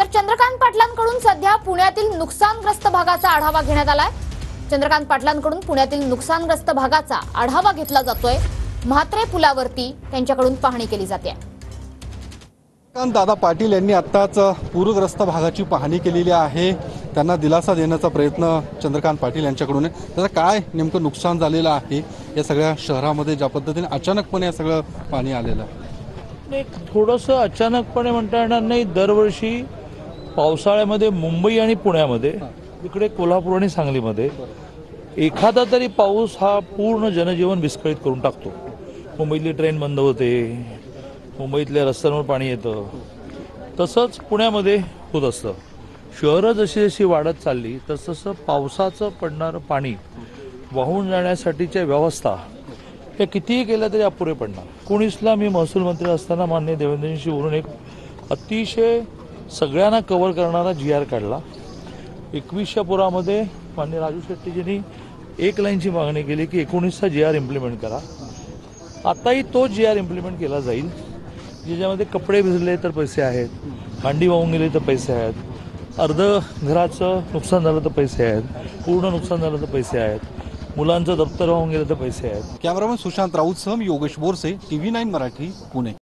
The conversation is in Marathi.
तर चंद्रकांत पाटलांकडून सध्या पुण्यातील नुकसानग्रस्त भागाचा आढावा घेण्यात आलाय। चंद्रकांत पाटलांकडून पुण्यातील नुकसानग्रस्त भागाचा आढावा घेतला जातोय। म्हात्रे पुलावरती त्यांच्याकडून पाहणी केली जाते। दादा पाटील यांनी आत्ताच पूरग्रस्त भागाची पाहणी केलेली आहे। त्यांना दिलासा देण्याचा प्रयत्न चंद्रकांत पाटील यांच्याकडून आहे। त्याचं काय नेमकं नुकसान झालेलं आहे या सगळ्या शहरामध्ये, ज्या पद्धतीने अचानकपणे सगळं पाणी आलेलं आहे? थोडंसं अचानकपणे म्हणता येणार नाही। दरवर्षी पावसाळ्यामध्ये मुंबई आणि पुण्यामध्ये, इकडे कोल्हापूर आणि सांगलीमध्ये एखादा तरी पाऊस हा पूर्ण जनजीवन विस्कळीत करून टाकतो। मुंबईतली ट्रेन बंद होते, मुंबईतल्या रस्त्यांवर पाणी येतं, तसंच पुण्यामध्ये होत असतं। शहरं जशी जशी वाढत चालली तसं पावसाचं पडणारं पाणी वाहून जाण्यासाठीच्या व्यवस्था हे कितीही केलं तरी अपुरे पडणार। 19ला मी महसूल मंत्री असताना माननीय देवेंद्रजींशी बोलून एक अतिशय सगळ्यांना कव्हर करणारा GR काढला। 21च्या पुरामध्ये माननीय राजू शेट्टीजींनी एक लाईनची मागणी केली की 19चा GR इम्प्लिमेंट करा। आताही तो GR इम्प्लिमेंट केला जाईल, ज्याच्यामध्ये कपडे भिजले तर पैसे आहेत, भांडी वाहून गेले तर पैसे आहेत, अर्ध घराचं नुकसान झालं तर पैसे आहेत, पूर्ण नुकसान झालं तर पैसे आहेत, मुलांचं दप्तर वाहून गेलं तर पैसे आहेत। कॅमेरामन सुशांत राऊत सह योगेश बोरसे, TV9 मराठी, पुणे।